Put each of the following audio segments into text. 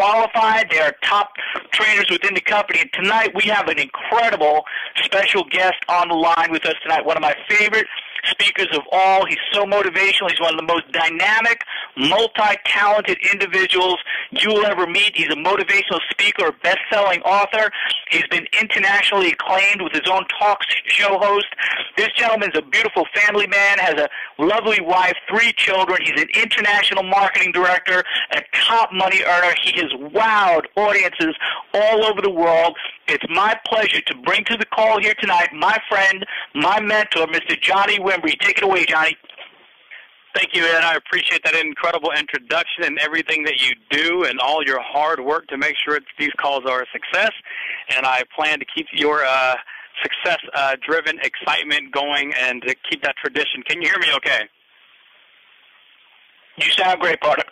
qualified. They are top trainers within the company. And tonight we have an incredible special guest on the line with us tonight, one of my favorite speakers of all. He's so motivational. He's one of the most dynamic, multi-talented individuals you'll ever meet. He's a motivational speaker, a best-selling author. He's been internationally acclaimed with his own talk show host. This gentleman's a beautiful family man, has a lovely wife, 3 children. He's an international marketing director, a top money earner. He has wowed audiences all over the world. It's my pleasure to bring to the call here tonight my friend, my mentor, Mr. Johnny Wimbrey. Take it away, Johnny. Thank you, Ed. I appreciate that incredible introduction and everything that you do and all your hard work to make sure these calls are a success. And I plan to keep your success-driven excitement going and to keep that tradition. Can you hear me okay? You sound great, partner.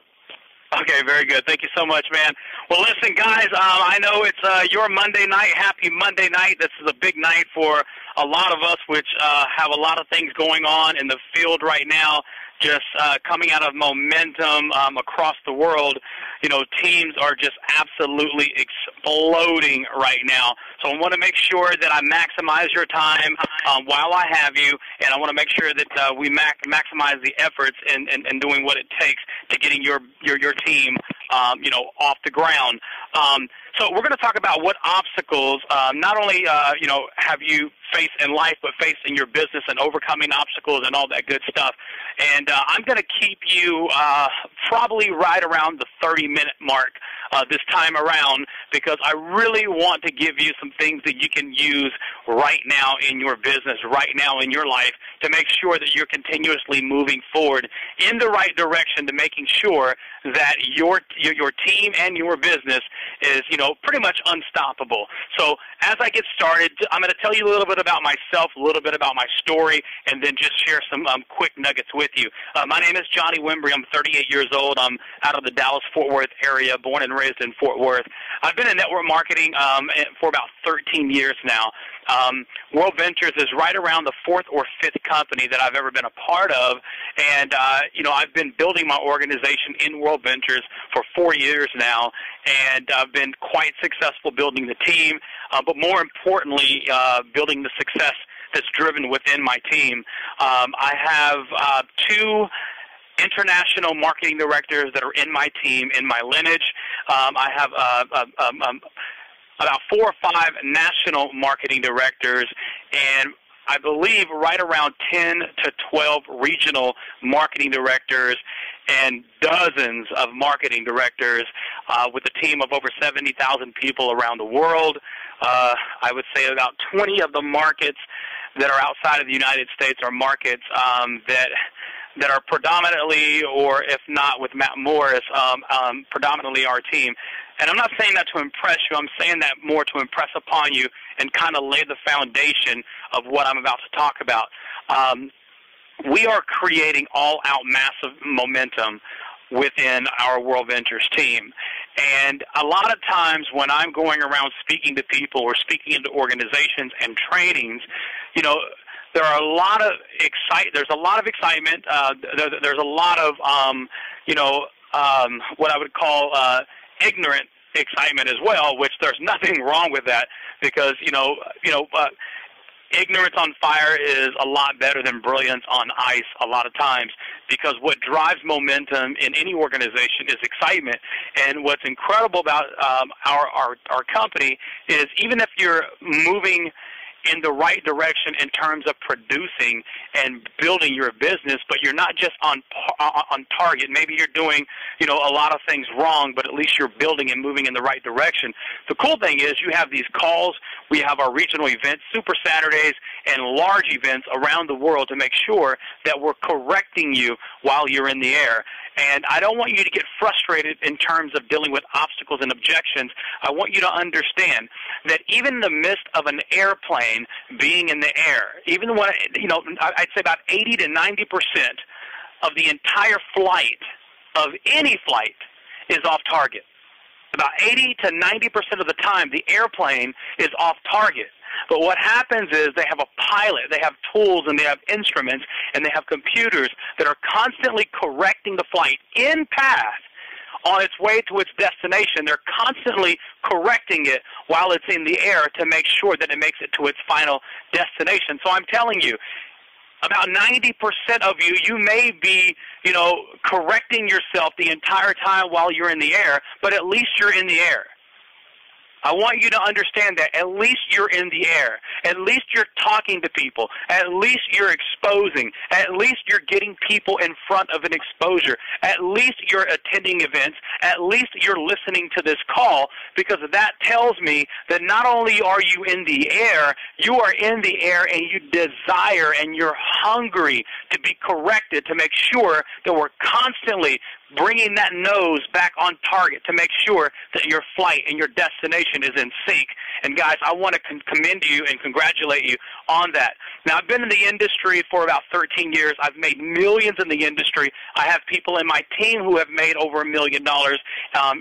Okay, very good. Thank you so much, man. Well, listen, guys, I know it's your Monday night. Happy Monday night. This is a big night for a lot of us, which have a lot of things going on in the field right now, just coming out of momentum across the world. You know, teams are just absolutely exploding right now. So I want to make sure that I maximize your time while I have you, and I want to make sure that we maximize the efforts in doing what it takes to getting your team, you know, off the ground. So we're going to talk about what obstacles not only, you know, have you faced in life, but faced in your business and overcoming obstacles and all that good stuff. And I'm going to keep you probably right around the 30-minute mark this time around, because I really want to give you some things that you can use right now in your business, right now in your life, to make sure that you're continuously moving forward in the right direction, to making sure that your team and your business is, you know, pretty much unstoppable. So as I get started, I'm going to tell you a little bit about myself, a little bit about my story, and then just share some quick nuggets with you. My name is Johnny Wimbrey. I'm 38 years old. I'm out of the Dallas-Fort Worth area, born and raised in Fort Worth. I've been in network marketing for about 13 years now. World Ventures is right around the 4th or 5th company that I've ever been a part of, and you know, I've been building my organization in World Ventures for 4 years now, and I've been quite successful building the team, but more importantly, building the success that's driven within my team. I have 2 international marketing directors that are in my team, in my lineage. I have about 4 or 5 national marketing directors, and I believe right around 10 to 12 regional marketing directors, and dozens of marketing directors with a team of over 70,000 people around the world. I would say about 20 of the markets that are outside of the United States are markets that are predominantly, or if not with Matt Morris, predominantly our team. And I'm not saying that to impress you. I'm saying that more to impress upon you and kind of lay the foundation of what I'm about to talk about. We are creating all-out massive momentum within our World Ventures team. And a lot of times when I'm going around speaking to people or speaking into organizations and trainings, you know, there's a lot of excitement. There's a lot of, you know, what I would call ignorant excitement as well, which there's nothing wrong with that, because ignorance on fire is a lot better than brilliance on ice a lot of times, because what drives momentum in any organization is excitement. And what's incredible about our company is, even if you're moving in the right direction in terms of producing and building your business, but you're not just on target. Maybe you're doing, you know, a lot of things wrong, but at least you're building and moving in the right direction. The cool thing is you have these calls. We have our regional events, Super Saturdays, and large events around the world to make sure that we're correcting you while you're in the air. And I don't want you to get frustrated in terms of dealing with obstacles and objections. I want you to understand that even in the midst of an airplane being in the air, even when, you know, I'd say about 80 to 90% of the entire flight, of any flight, is off target. About 80 to 90% of the time, the airplane is off target. But what happens is they have a pilot, they have tools, and they have instruments, and they have computers that are constantly correcting the flight in path on its way to its destination. They're constantly correcting it while it's in the air to make sure that it makes it to its final destination. So I'm telling you, about 90% of you, you may be, correcting yourself the entire time while you're in the air, but at least you're in the air. I want you to understand that at least you're in the air. At least you're talking to people. At least you're exposing. At least you're getting people in front of an exposure. At least you're attending events. At least you're listening to this call, because that tells me that not only are you in the air, you are in the air and you desire and you're hungry to be corrected, to make sure that we're constantly bringing that nose back on target to make sure that your flight and your destination is in sync. And guys, I want to commend you and congratulate you on that. Now, I've been in the industry for about 13 years. I've made millions in the industry. I have people in my team who have made over $1 million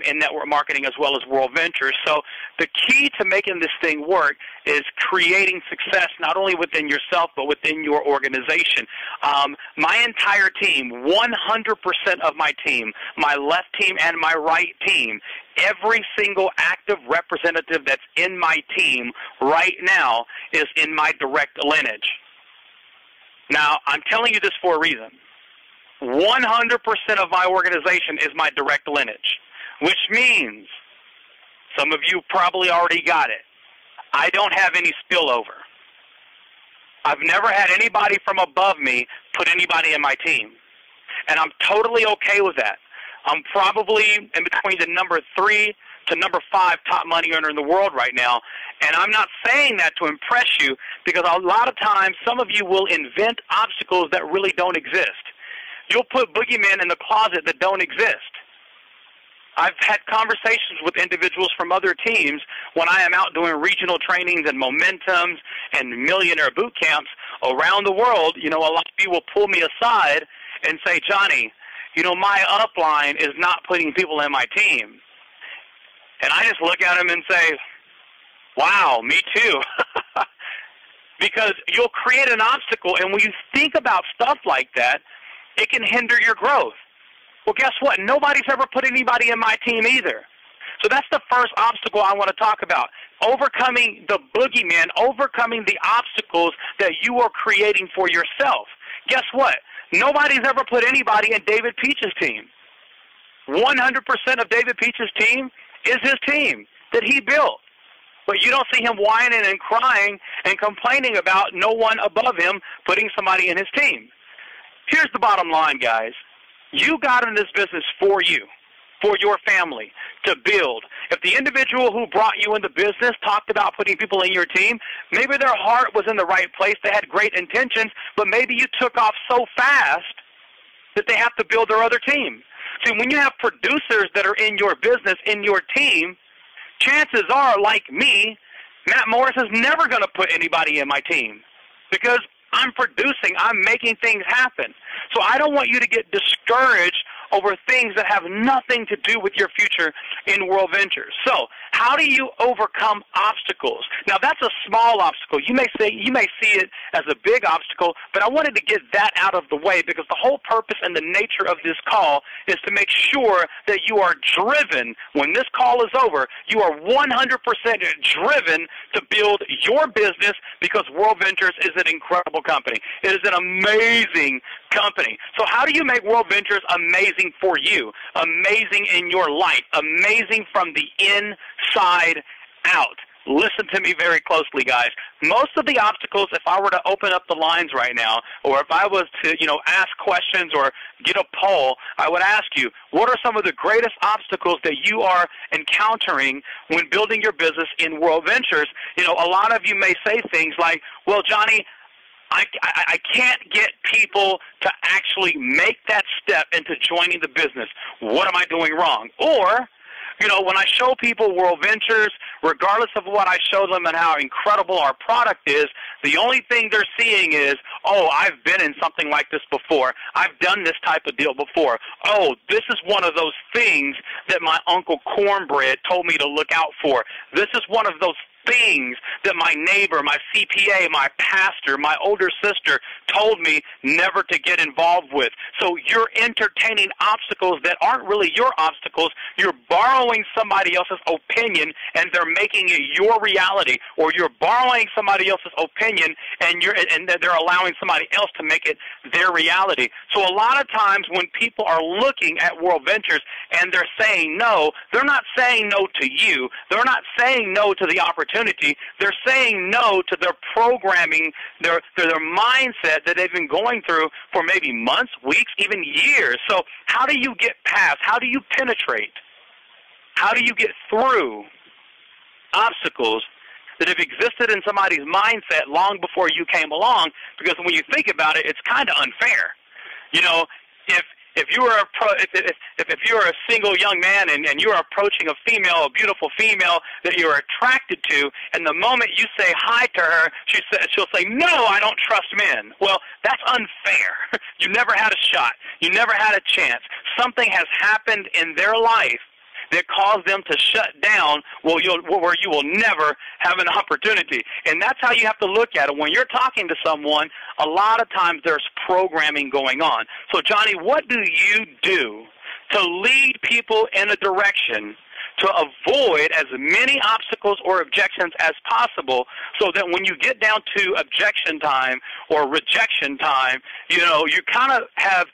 in network marketing as well as World Ventures. So the key to making this thing work is creating success not only within yourself but within your organization. My entire team, 100% of my team, my left team and my right team, every single active representative that's in my team right now is in my direct lineage. Now, I'm telling you this for a reason. 100% of my organization is my direct lineage, which means some of you probably already got it. I don't have any spillover. I've never had anybody from above me put anybody in my team, and I'm totally okay with that. I'm probably in between the number 3 to number 5 top money earner in the world right now, and I'm not saying that to impress you, because a lot of times some of you will invent obstacles that really don't exist. You'll put boogeymen in the closet that don't exist. I've had conversations with individuals from other teams when I am out doing regional trainings and momentums and millionaire boot camps around the world. A lot of you will pull me aside and say, Johnny, my upline is not putting people in my team. And I just look at them and say, wow, me too. Because you'll create an obstacle, and when you think about stuff like that, it can hinder your growth. Well, guess what? Nobody's ever put anybody in my team either. So that's the first obstacle I want to talk about. Overcoming the boogeyman, overcoming the obstacles that you are creating for yourself. Guess what? Nobody's ever put anybody in David Peach's team. 100% of David Peach's team is his team that he built. But you don't see him whining and crying and complaining about no one above him putting somebody in his team. Here's the bottom line, guys. You got in this business for you, for your family, to build. If the individual who brought you into business talked about putting people in your team, maybe their heart was in the right place, they had great intentions, but maybe you took off so fast that they have to build their other team. See, when you have producers that are in your business, in your team, chances are, like me, Matt Morris is never going to put anybody in my team, because I'm producing, I'm making things happen. So I don't want you to get discouraged over things that have nothing to do with your future in World Ventures. So how do you overcome obstacles? Now, that's a small obstacle. You may see it as a big obstacle, but I wanted to get that out of the way, because the whole purpose and the nature of this call is to make sure that you are driven. When this call is over, you are 100% driven to build your business, because World Ventures is an incredible company. It is an amazing company. So how do you make World Ventures amazing for you, amazing in your life, amazing from the inside out? Listen to me very closely, guys. Most of the obstacles, if I were to open up the lines right now, or if I was to, ask questions or get a poll, I would ask you, what are some of the greatest obstacles that you are encountering when building your business in World Ventures? A lot of you may say things like, well, Johnny, I can't get people to actually make that step into joining the business. What am I doing wrong? Or, when I show people World Ventures, regardless of what I show them and how incredible our product is, the only thing they're seeing is, oh, I've been in something like this before. I've done this type of deal before. Oh, this is one of those things that my Uncle Cornbread told me to look out for. This is one of those things that my neighbor, my CPA, my pastor, my older sister told me never to get involved with. So you're entertaining obstacles that aren't really your obstacles. You're borrowing somebody else's opinion and they're making it your reality, or you're borrowing somebody else's opinion and they're allowing somebody else to make it their reality. So a lot of times when people are looking at World Ventures and they're saying no, they're not saying no to you. They're not saying no to the opportunity. They're saying no to their programming, their mindset that they've been going through for maybe months, weeks, even years. So how do you get past? How do you penetrate? How do you get through obstacles that have existed in somebody's mindset long before you came along? Because when you think about it, it's kind of unfair. You know, if you were if you're a single young man and you're approaching a female, a beautiful female that you're attracted to, and the moment you say hi to her, she'll say, "No, I don't trust men." Well, that's unfair. You never had a shot. You never had a chance. Something has happened in their life that caused them to shut down where you will never have an opportunity. And that's how you have to look at it. When you're talking to someone, a lot of times there's programming going on. So, Johnny, what do you do to lead people in a direction to avoid as many obstacles or objections as possible, so that when you get down to objection time or rejection time, you know, you kind of have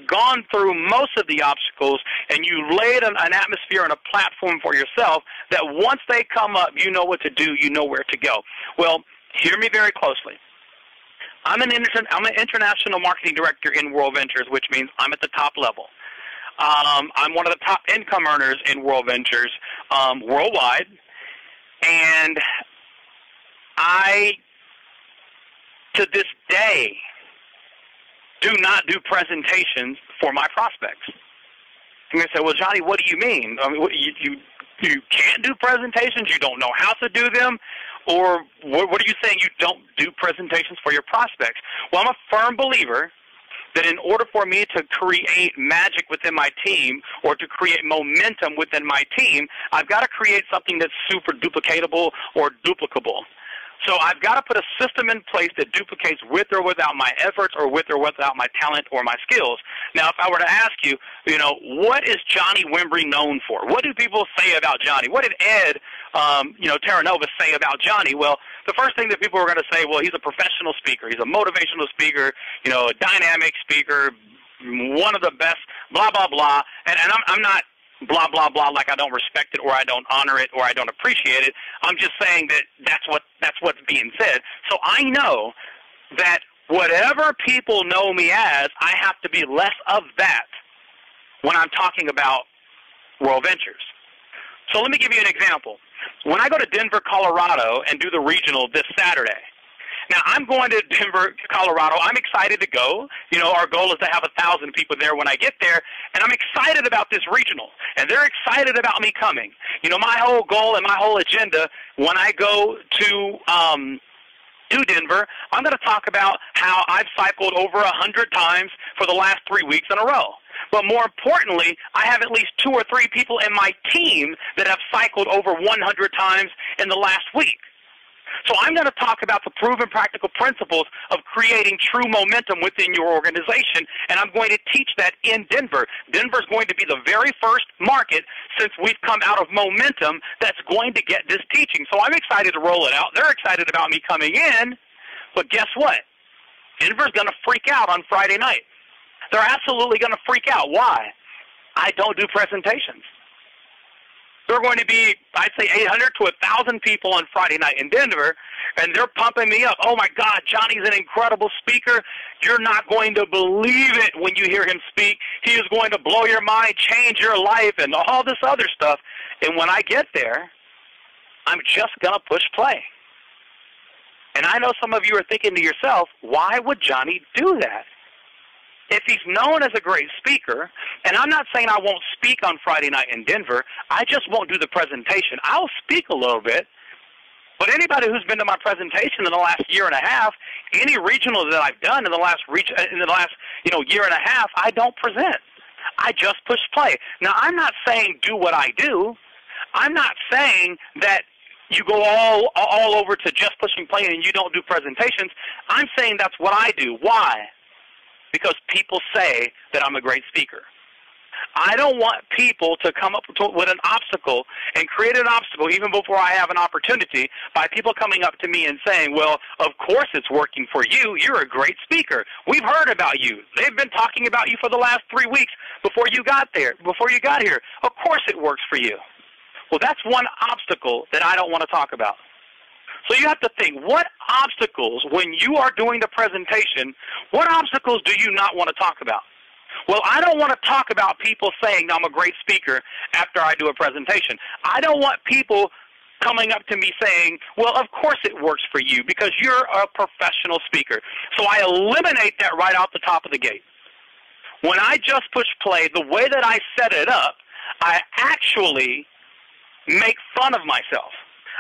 gone through most of the obstacles and you laid an atmosphere and a platform for yourself that once they come up, you know what to do, you know where to go. Well, hear me very closely. I'm an international marketing director in World Ventures, which means I'm at the top level. I'm one of the top income earners in World Ventures worldwide, and I, to this day, do not do presentations for my prospects. I'm going to say, well, Johnny, what do you mean? I mean, you can't do presentations? You don't know how to do them? Or what are you saying, you don't do presentations for your prospects? Well, I'm a firm believer that in order for me to create magic within my team or to create momentum within my team, I've got to create something that's super duplicatable or duplicable. So I've got to put a system in place that duplicates with or without my efforts or with or without my talent or my skills. Now, if I were to ask you, you know, what is Johnny Wimbrey known for? What do people say about Johnny? What did Ed, Terranova say about Johnny? Well, the first thing that people are going to say, well, he's a professional speaker. He's a motivational speaker, you know, a dynamic speaker, one of the best, blah, blah, blah. And I'm not blah, blah, blah, like I don't respect it or I don't honor it or I don't appreciate it. I'm just saying that that's what's being said. So I know that whatever people know me as, I have to be less of that when I'm talking about World Ventures. So let me give you an example. When I go to Denver, Colorado and do the regional this Saturday, now, I'm going to Denver, Colorado. I'm excited to go. You know, our goal is to have 1,000 people there when I get there, and I'm excited about this regional, and they're excited about me coming. You know, my whole goal and my whole agenda when I go to Denver, I'm going to talk about how I've cycled over 100 times for the last 3 weeks in a row. But more importantly, I have at least 2 or 3 people in my team that have cycled over 100 times in the last week. So I'm going to talk about the proven practical principles of creating true momentum within your organization, and I'm going to teach that in Denver. Denver's going to be the very first market since we've come out of momentum that's going to get this teaching. So I'm excited to roll it out. They're excited about me coming in, but guess what? Denver's going to freak out on Friday night. They're absolutely going to freak out. Why? I don't do presentations. There are going to be, I'd say, 800 to 1,000 people on Friday night in Denver, and they're pumping me up. Oh, my God, Johnny's an incredible speaker. You're not going to believe it when you hear him speak. He is going to blow your mind, change your life, and all this other stuff. And when I get there, I'm just going to push play. And I know some of you are thinking to yourself, why would Johnny do that? If he's known as a great speaker, and I'm not saying I won't speak on Friday night in Denver, I just won't do the presentation. I'll speak a little bit, but anybody who's been to my presentation in the last year and a half, any regional that I've done in the last year and a half, I don't present. I just push play. Now, I'm not saying do what I do. I'm not saying that you go all over to just pushing play and you don't do presentations. I'm saying that's what I do. Why? Because people say that I'm a great speaker. I don't want people to come up with an obstacle and create an obstacle even before I have an opportunity by people coming up to me and saying, well, of course it's working for you. You're a great speaker. We've heard about you. They've been talking about you for the last 3 weeks before you got here. Of course it works for you. Well, that's one obstacle that I don't want to talk about. So you have to think, what obstacles, when you are doing the presentation, what obstacles do you not want to talk about? Well, I don't want to talk about people saying I'm a great speaker after I do a presentation. I don't want people coming up to me saying, well, of course it works for you because you're a professional speaker. So I eliminate that right out the top of the gate. When I just push play, the way that I set it up, I actually make fun of myself.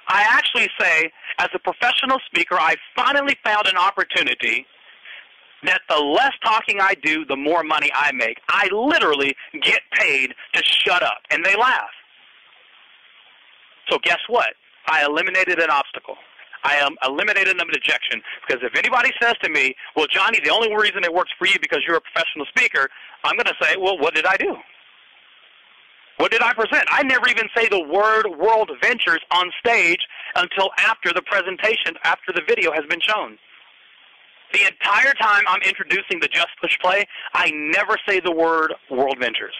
I actually say, as a professional speaker, I finally found an opportunity that the less talking I do, the more money I make. I literally get paid to shut up, and they laugh. So guess what? I eliminated an obstacle. I eliminated an objection, because if anybody says to me, well, Johnny, the only reason it works for you because you're a professional speaker, I'm going to say, well, what did I do? What did I present? I never even say the word World Ventures on stage until after the presentation, after the video has been shown. The entire time I'm introducing the Just Push Play, I never say the word World Ventures.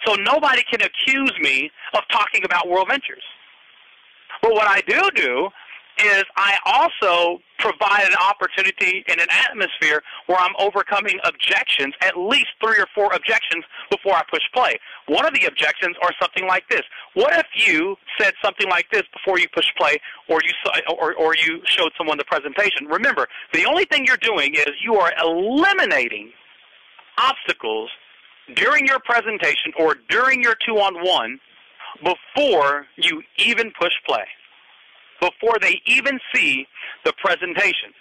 So nobody can accuse me of talking about World Ventures. But what I do is I also provide an opportunity in an atmosphere where I'm overcoming objections, at least 3 or 4 objections before I push play. One of the objections are something like this. What if you said something like this before you push play or you showed someone the presentation? Remember, the only thing you're doing is you are eliminating obstacles during your presentation or during your two-on-one before you even push play, before they even see the presentation.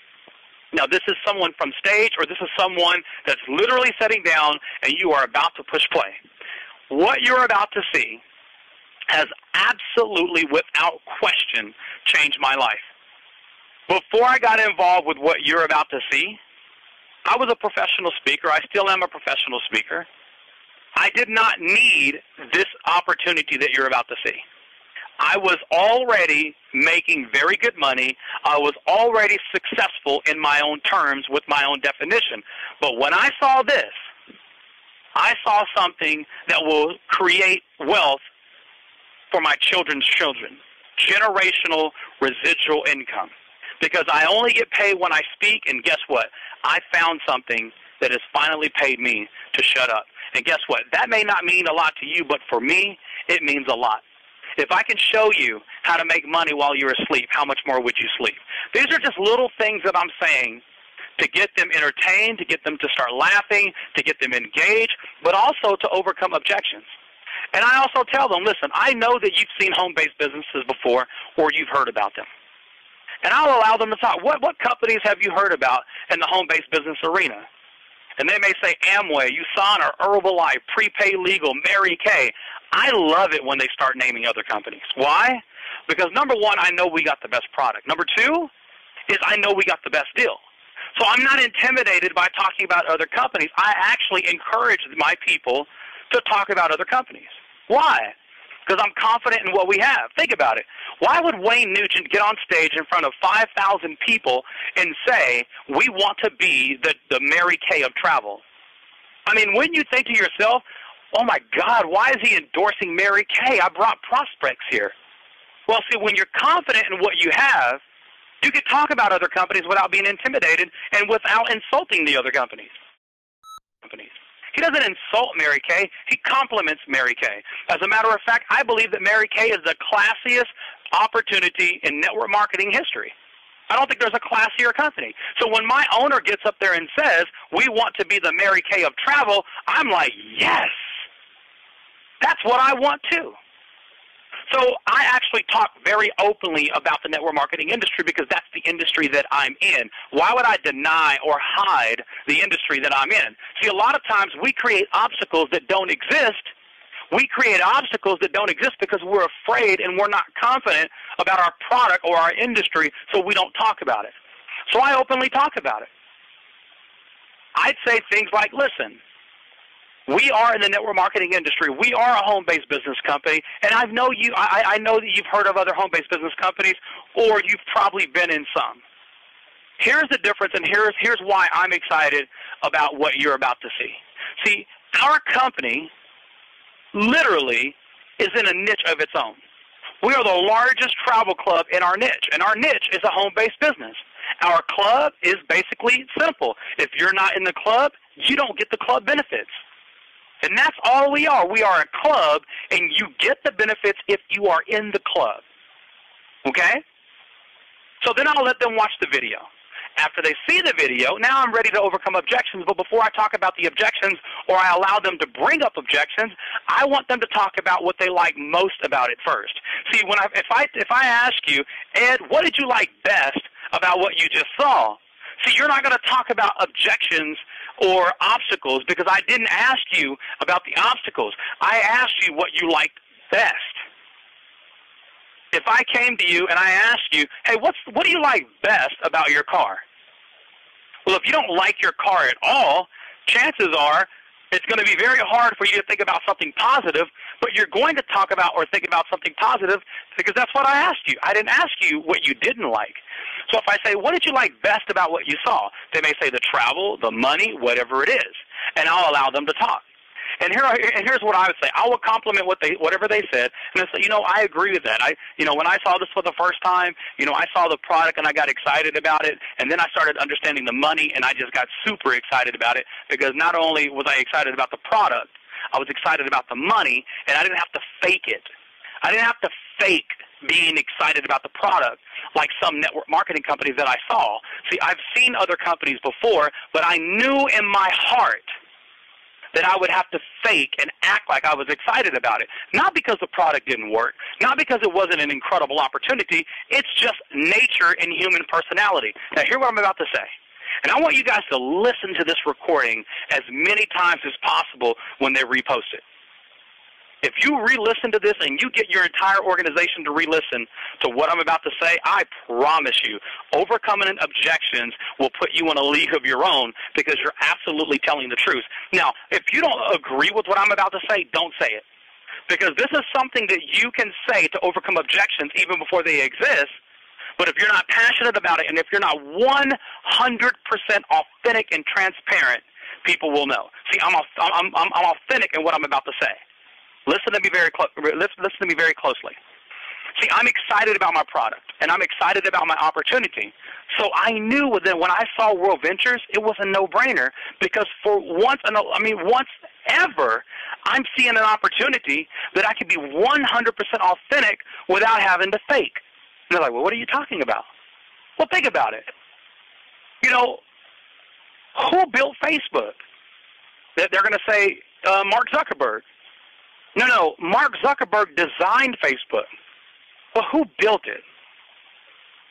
Now, this is someone from stage, or this is someone that's literally sitting down and you are about to push play. What you're about to see has absolutely, without question, changed my life. Before I got involved with what you're about to see, I was a professional speaker. I still am a professional speaker. I did not need this opportunity that you're about to see. I was already making very good money. I was already successful in my own terms with my own definition. But when I saw this, I saw something that will create wealth for my children's children, generational residual income. Because I only get paid when I speak, and guess what? I found something that has finally paid me to shut up. And guess what? That may not mean a lot to you, but for me, it means a lot. If I can show you how to make money while you're asleep, how much more would you sleep? These are just little things that I'm saying to get them entertained, to get them to start laughing, to get them engaged, but also to overcome objections. And I also tell them, listen, I know that you've seen home-based businesses before or you've heard about them. And I'll allow them to talk. What companies have you heard about in the home-based business arena? And they may say Amway, USANA, Herbalife, Prepaid Legal, Mary Kay. I love it when they start naming other companies. Why? Because number one, I know we got the best product. Number two is I know we got the best deal. So I'm not intimidated by talking about other companies. I actually encourage my people to talk about other companies. Why? Because I'm confident in what we have. Think about it. Why would Wayne Nugent get on stage in front of 5,000 people and say, we want to be the Mary Kay of travel? I mean, wouldn't you think to yourself, oh my God, why is he endorsing Mary Kay? I brought prospects here. Well, see, when you're confident in what you have, you can talk about other companies without being intimidated and without insulting the other companies. He doesn't insult Mary Kay. He compliments Mary Kay. As a matter of fact, I believe that Mary Kay is the classiest opportunity in network marketing history. I don't think there's a classier company. So when my owner gets up there and says, we want to be the Mary Kay of travel, I'm like, yes, that's what I want too. So I actually talk very openly about the network marketing industry because that's the industry that I'm in. Why would I deny or hide the industry that I'm in? See, a lot of times we create obstacles that don't exist We create obstacles that don't exist because we're afraid and we're not confident about our product or our industry, so we don't talk about it. So I openly talk about it. I'd say things like, listen, we are in the network marketing industry. We are a home-based business company, and I know that you've heard of other home-based business companies, or you've probably been in some. Here's the difference, and here's why I'm excited about what you're about to see. See, our company literally is in a niche of its own. We are the largest travel club in our niche, and our niche is a home-based business. Our club is basically simple. If you're not in the club, you don't get the club benefits. And that's all we are. We are a club, and you get the benefits if you are in the club. Okay? So then I'll let them watch the video. After they see the video, now I'm ready to overcome objections, but before I talk about the objections or I allow them to bring up objections, I want them to talk about what they like most about it first. See, if I ask you, Ed, what did you like best about what you just saw? See, you're not going to talk about objections or obstacles because I didn't ask you about the obstacles. I asked you what you liked best. If I came to you and I asked you, hey, what do you like best about your car? Well, if you don't like your car at all, chances are it's going to be very hard for you to think about something positive, but you're going to talk about or think about something positive because that's what I asked you. I didn't ask you what you didn't like. So if I say, what did you like best about what you saw? They may say the travel, the money, whatever it is, and I'll allow them to talk. And here's what I would say. I will compliment whatever they said, and I say, I agree with that. When I saw this for the first time, I saw the product and I got excited about it, and then I started understanding the money, and I just got super excited about it because not only was I excited about the product, I was excited about the money, and I didn't have to fake it. I didn't have to fake being excited about the product like some network marketing companies that I saw. See, I've seen other companies before, but I knew in my heart that I would have to fake and act like I was excited about it. Not because the product didn't work, not because it wasn't an incredible opportunity, it's just nature and human personality. Now, here's what I'm about to say. And I want you guys to listen to this recording as many times as possible when they repost it. If you re-listen to this and you get your entire organization to re-listen to what I'm about to say, I promise you, overcoming objections will put you in a league of your own because you're absolutely telling the truth. Now, if you don't agree with what I'm about to say, don't say it. Because this is something that you can say to overcome objections even before they exist. But if you're not passionate about it and if you're not 100% authentic and transparent, people will know. See, I'm authentic in what I'm about to say. Listen to me very closely. See, I'm excited about my product, and I'm excited about my opportunity. So I knew that when I saw World Ventures, it was a no-brainer because for once ever, I'm seeing an opportunity that I could be 100% authentic without having to fake. And they're like, well, what are you talking about? Well, think about it. Who built Facebook? They're going to say Mark Zuckerberg. No, Mark Zuckerberg designed Facebook. Well, who built it?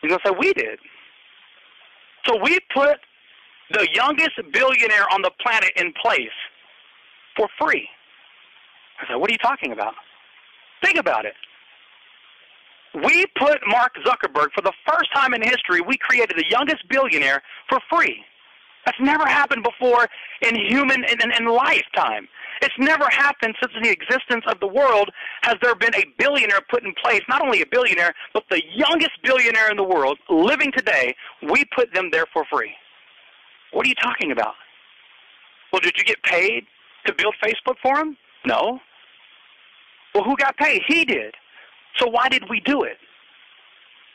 You're going to say, we did. So we put the youngest billionaire on the planet in place for free. I said, what are you talking about? Think about it. We put Mark Zuckerberg, for the first time in history, we created the youngest billionaire for free. That's never happened before in lifetime. It's never happened since the existence of the world has there been a billionaire put in place, not only a billionaire, but the youngest billionaire in the world living today, we put them there for free. What are you talking about? Well, did you get paid to build Facebook for him? No. Well, who got paid? He did. So why did we do it?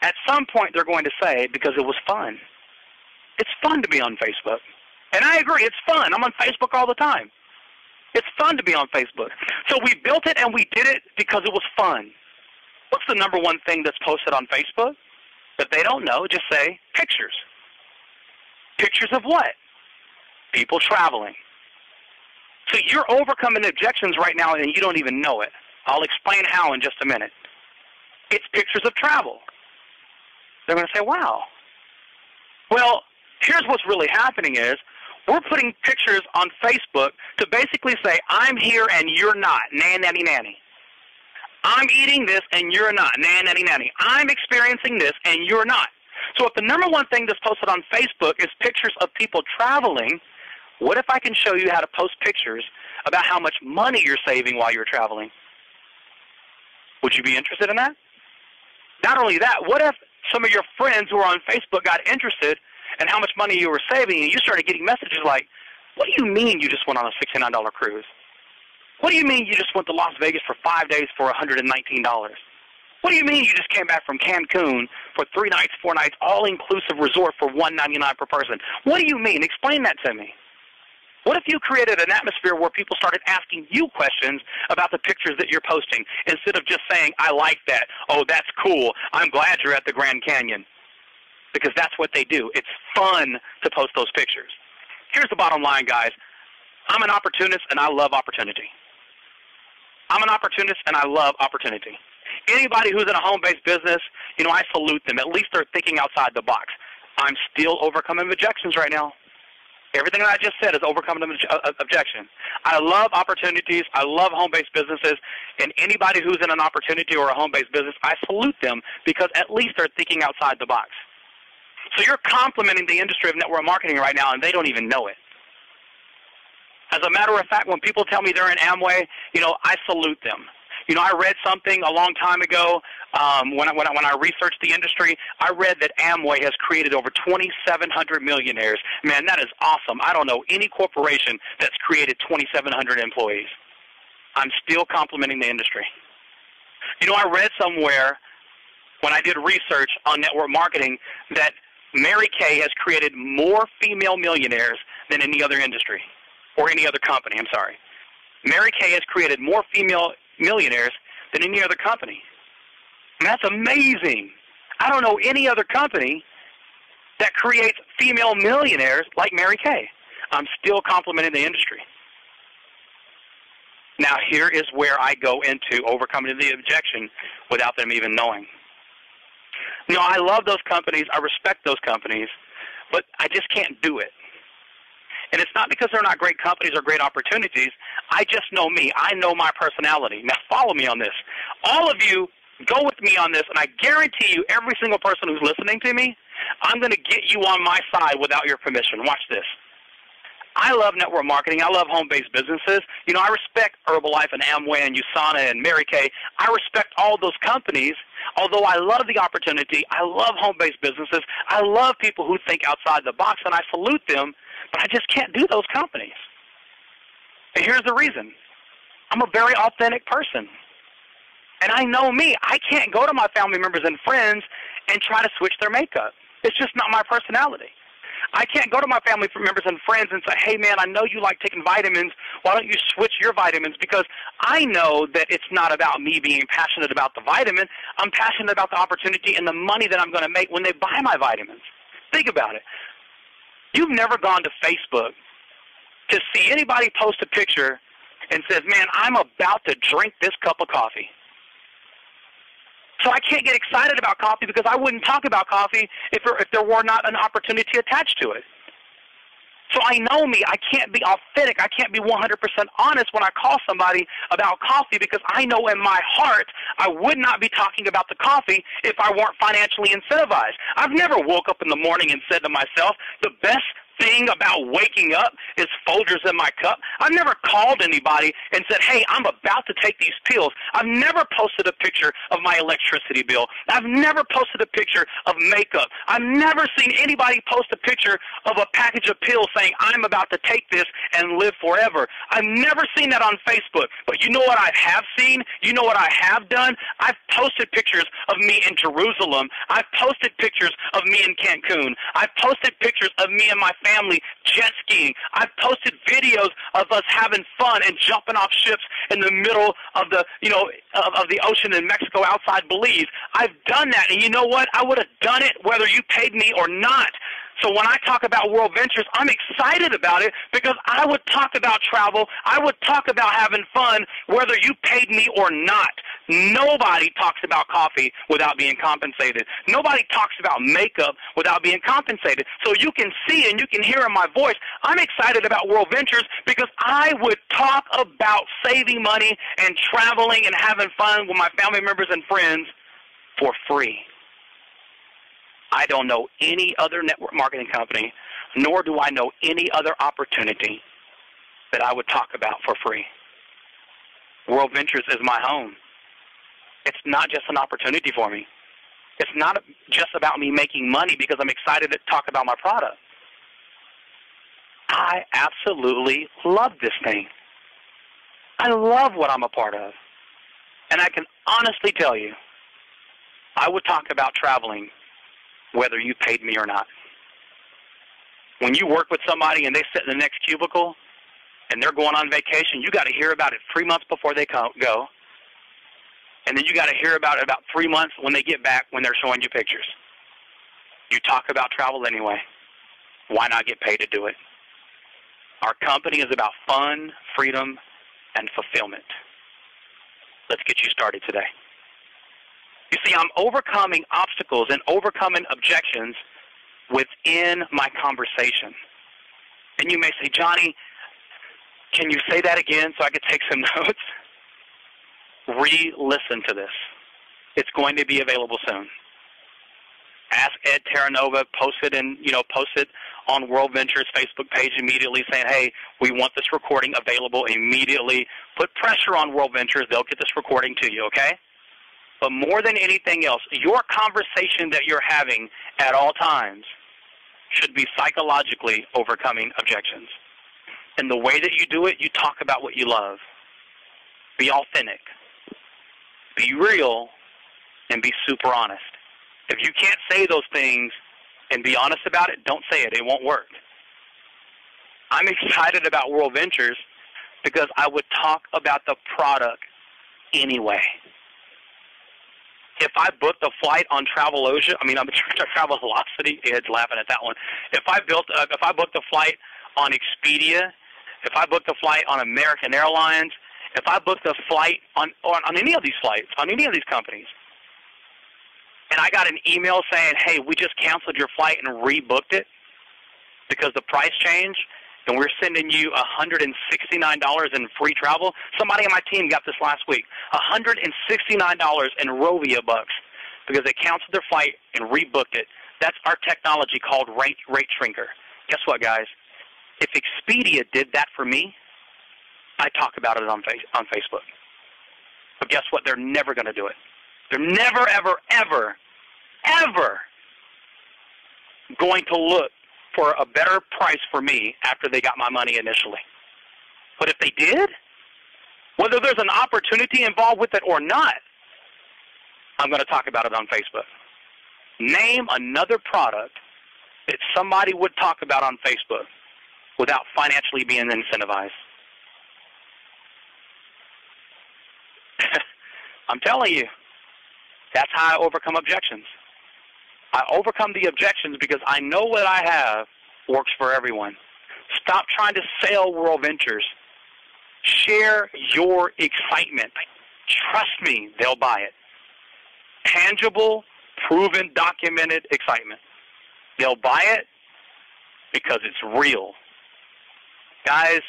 At some point they're going to say, because it was fun. It's fun to be on Facebook. And I agree, it's fun. I'm on Facebook all the time. It's fun to be on Facebook. So we built it and we did it because it was fun. What's the number one thing that's posted on Facebook? If they don't know, just say pictures. Pictures of what? People traveling. So you're overcoming objections right now and you don't even know it. I'll explain how in just a minute. It's pictures of travel. They're going to say, wow. Well, here's what's really happening is We're putting pictures on Facebook to basically say, I'm here and you're not, nanny nanny. I'm eating this and you're not, nanny nanny. I'm experiencing this and you're not. So if the number one thing that's posted on Facebook is pictures of people traveling, what if I can show you how to post pictures about how much money you're saving while you're traveling? Would you be interested in that? Not only that, what if some of your friends who are on Facebook got interested in how much money you were saving and you started getting messages like, what do you mean you just went on a $69 cruise? What do you mean you just went to Las Vegas for 5 days for $119? What do you mean you just came back from Cancun for 3 nights, 4 nights, all-inclusive resort for $199 per person? What do you mean? Explain that to me. What if you created an atmosphere where people started asking you questions about the pictures that you're posting instead of just saying, I like that, oh, that's cool, I'm glad you're at the Grand Canyon? Because that's what they do. It's fun to post those pictures. Here's the bottom line, guys. I'm an opportunist, and I love opportunity. I'm an opportunist, and I love opportunity. Anybody who's in a home-based business, I salute them. At least they're thinking outside the box. I'm still overcoming objections right now. Everything that I just said is overcoming an objection. I love opportunities. I love home-based businesses. And anybody who's in an opportunity or a home-based business, I salute them because at least they're thinking outside the box. So you're complimenting the industry of network marketing right now, and they don't even know it. As a matter of fact, when people tell me they're in Amway, I salute them. I read something a long time ago when I researched the industry. I read that Amway has created over 2,700 millionaires. Man, that is awesome. I don't know any corporation that's created 2,700 employees. I'm still complimenting the industry. I read somewhere when I did research on network marketing that Mary Kay has created more female millionaires than any other industry or any other company. I'm sorry. Mary Kay has created more female millionaires than any other company. And that's amazing. I don't know any other company that creates female millionaires like Mary Kay. I'm still complimenting the industry. Now, here is where I go into overcoming the objection without them even knowing. I love those companies. I respect those companies, but I just can't do it. And it's not because they're not great companies or great opportunities. I just know me. I know my personality. Now, follow me on this. All of you, go with me on this, and I guarantee you, every single person who's listening to me, I'm going to get you on my side without your permission. Watch this. I love network marketing. I love home-based businesses. I respect Herbalife and Amway and USANA and Mary Kay. I respect all those companies. Although I love the opportunity, I love home-based businesses. I love people who think outside the box, and I salute them, but I just can't do those companies. And here's the reason. I'm a very authentic person. And I know me. I can't go to my family members and friends and try to switch their makeup. It's just not my personality. I can't go to my family members and friends and say, hey, man, I know you like taking vitamins. Why don't you switch your vitamins? Because I know that it's not about me being passionate about the vitamin. I'm passionate about the opportunity and the money that I'm going to make when they buy my vitamins. Think about it. You've never gone to Facebook to see anybody post a picture and says, man, I'm about to drink this cup of coffee. So I can't get excited about coffee because I wouldn't talk about coffee if there were not an opportunity attached to it. So I know me. I can't be authentic. I can't be 100% honest when I call somebody about coffee because I know in my heart I would not be talking about the coffee if I weren't financially incentivized. I've never woke up in the morning and said to myself, the best thing about waking up is Folgers in my cup. I've never called anybody and said, hey, I'm about to take these pills. I've never posted a picture of my electricity bill. I've never posted a picture of makeup. I've never seen anybody post a picture of a package of pills saying, I'm about to take this and live forever. I've never seen that on Facebook. But you know what I have seen? You know what I have done? I've posted pictures of me in Jerusalem. I've posted pictures of me in Cancun. I've posted pictures of me and my family jet skiing. I've posted videos of us having fun and jumping off ships in the middle of the, of the ocean in Mexico outside Belize. I've done that, and you know what? I would have done it whether you paid me or not. So when I talk about World Ventures, I'm excited about it because I would talk about travel. I would talk about having fun whether you paid me or not. Nobody talks about coffee without being compensated. Nobody talks about makeup without being compensated. So you can see and you can hear in my voice, I'm excited about World Ventures because I would talk about saving money and traveling and having fun with my family members and friends for free. I don't know any other network marketing company, nor do I know any other opportunity that I would talk about for free. World Ventures is my home. It's not just an opportunity for me. It's not just about me making money because I'm excited to talk about my product. I absolutely love this thing. I love what I'm a part of. And I can honestly tell you, I would talk about traveling whether you paid me or not. When you work with somebody and they sit in the next cubicle and they're going on vacation, you got to hear about it 3 months before they go. And then you got to hear about it about 3 months when they get back when they're showing you pictures. You talk about travel anyway. Why not get paid to do it? Our company is about fun, freedom, and fulfillment. Let's get you started today. You see, I'm overcoming obstacles and overcoming objections within my conversation. And you may say, Johnny, can you say that again so I could take some notes? Re-listen to this. It's going to be available soon. Ask Ed Terranova, post it on World Ventures Facebook page immediately saying, hey, we want this recording available immediately. Put pressure on World Ventures. They'll get this recording to you, okay? But more than anything else, your conversation that you're having at all times should be psychologically overcoming objections. And the way that you do it, you talk about what you love. Be authentic. Be real, and be super honest. If you can't say those things and be honest about it, don't say it. It won't work. I'm excited about World Ventures because I would talk about the product anyway. If I booked a flight on Travelocity, Travelocity, Ed's laughing at that one. If I booked a flight on Expedia, if I booked a flight on American Airlines, if I booked a flight on any of these flights, on any of these companies, and I got an email saying, hey, we just canceled your flight and rebooked it because the price changed, and we're sending you $169 in free travel. Somebody on my team got this last week, $169 in Rovia bucks because they canceled their flight and rebooked it. That's our technology called Rate Shrinker. Guess what, guys? If Expedia did that for me, I talk about it on Facebook. But guess what? They're never going to do it. They're never, ever, ever, ever going to look for a better price for me after they got my money initially. But if they did, whether there's an opportunity involved with it or not, I'm going to talk about it on Facebook. Name another product that somebody would talk about on Facebook without financially being incentivized. I'm telling you, that's how I overcome objections. I overcome the objections because I know what I have works for everyone. Stop trying to sell World Ventures. Share your excitement. Trust me, they'll buy it. Tangible, proven, documented excitement. They'll buy it because it's real. Guys,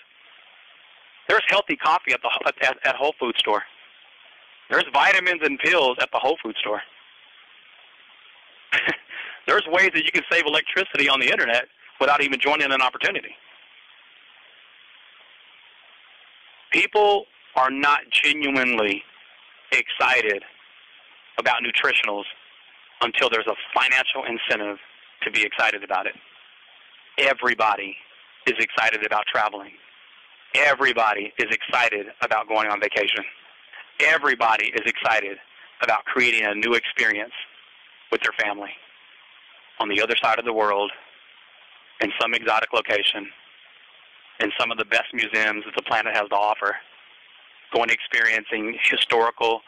there's healthy coffee at Whole Foods store. There's vitamins and pills at the Whole Foods store. There's ways that you can save electricity on the internet without even joining an opportunity. People are not genuinely excited about nutritionals until there's a financial incentive to be excited about it. Everybody is excited about traveling. Everybody is excited about going on vacation. Everybody is excited about creating a new experience with their family on the other side of the world in some exotic location in some of the best museums that the planet has to offer, going experiencing historical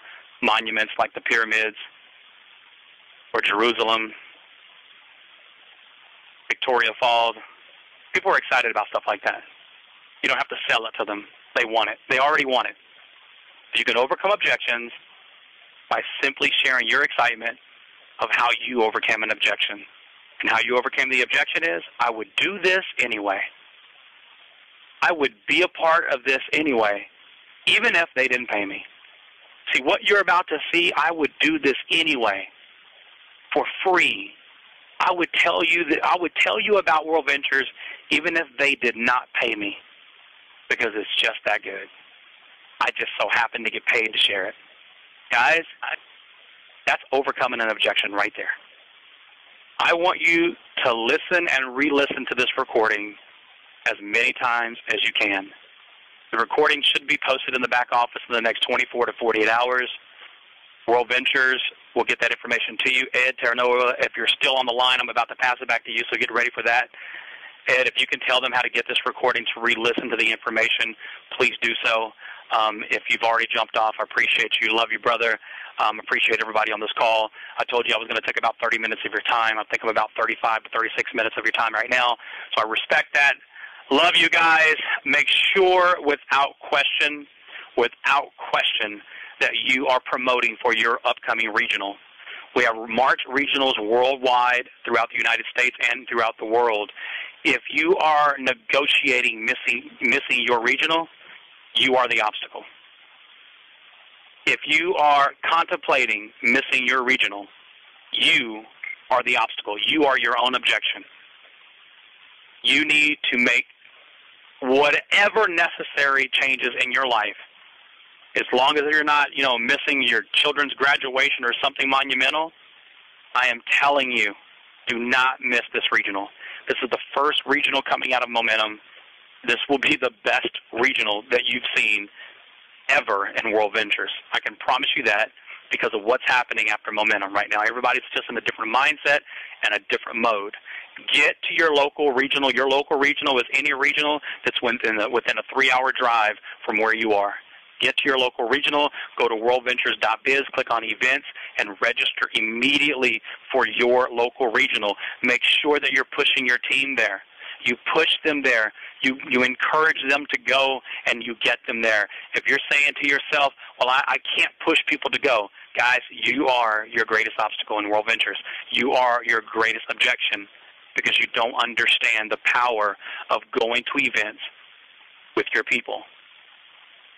monuments like the pyramids or Jerusalem, Victoria Falls. People are excited about stuff like that. You don't have to sell it to them. They want it. They already want it. You can overcome objections by simply sharing your excitement of how you overcame an objection. And how you overcame the objection is, I would do this anyway. I would be a part of this anyway, even if they didn't pay me. See, what you're about to see, I would do this anyway, for free. I would tell you about World Ventures even if they did not pay me, because it's just that good. I just so happen to get paid to share it. Guys, that's overcoming an objection right there. I want you to listen and re-listen to this recording as many times as you can. The recording should be posted in the back office in the next 24 to 48 hours. World Ventures will get that information to you. Ed Terranova, if you're still on the line, I'm about to pass it back to you, so get ready for that. Ed, if you can tell them how to get this recording to re-listen to the information, please do so. If you've already jumped off, I appreciate you. Love you, brother. Appreciate everybody on this call. I told you I was going to take about 30 minutes of your time. I think I'm about 35 to 36 minutes of your time right now, so I respect that. Love you guys. Make sure without question, that you are promoting for your upcoming regional. We have March regionals worldwide throughout the United States and throughout the world. If you are negotiating missing your regional, you are the obstacle. If you are contemplating missing your regional, you are the obstacle. You are your own objection. You need to make whatever necessary changes in your life. As long as you're not, missing your children's graduation or something monumental, I am telling you, do not miss this regional. This is the first regional coming out of Momentum. This will be the best regional that you've seen ever in World Ventures. I can promise you that because of what's happening after Momentum right now. Everybody's just in a different mindset and a different mode. Get to your local regional. Your local regional is any regional that's within a 3-hour drive from where you are. Get to your local regional, go to worldventures.biz, click on events, and register immediately for your local regional. Make sure that you're pushing your team there. You push them there. You encourage them to go, and you get them there. If you're saying to yourself, well, I can't push people to go, guys, you are your greatest obstacle in World Ventures. You are your greatest objection because you don't understand the power of going to events with your people.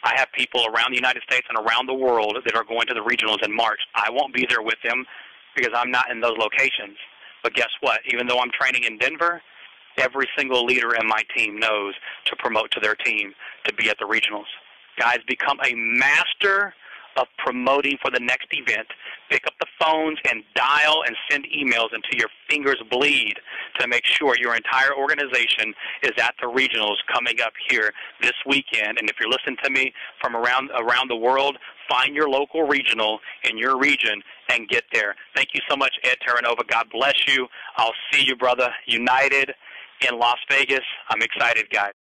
I have people around the United States and around the world that are going to the regionals in March. I won't be there with them because I'm not in those locations. But guess what? Even though I'm training in Denver, every single leader in my team knows to promote to their team to be at the regionals. Guys, become a master of promoting for the next event. Pick up the phones and dial and send emails until your fingers bleed to make sure your entire organization is at the regionals coming up here this weekend. And if you're listening to me from around the world, find your local regional in your region and get there. Thank you so much, Ed Terranova. God bless you. I'll see you, brother, united in Las Vegas. I'm excited, guys.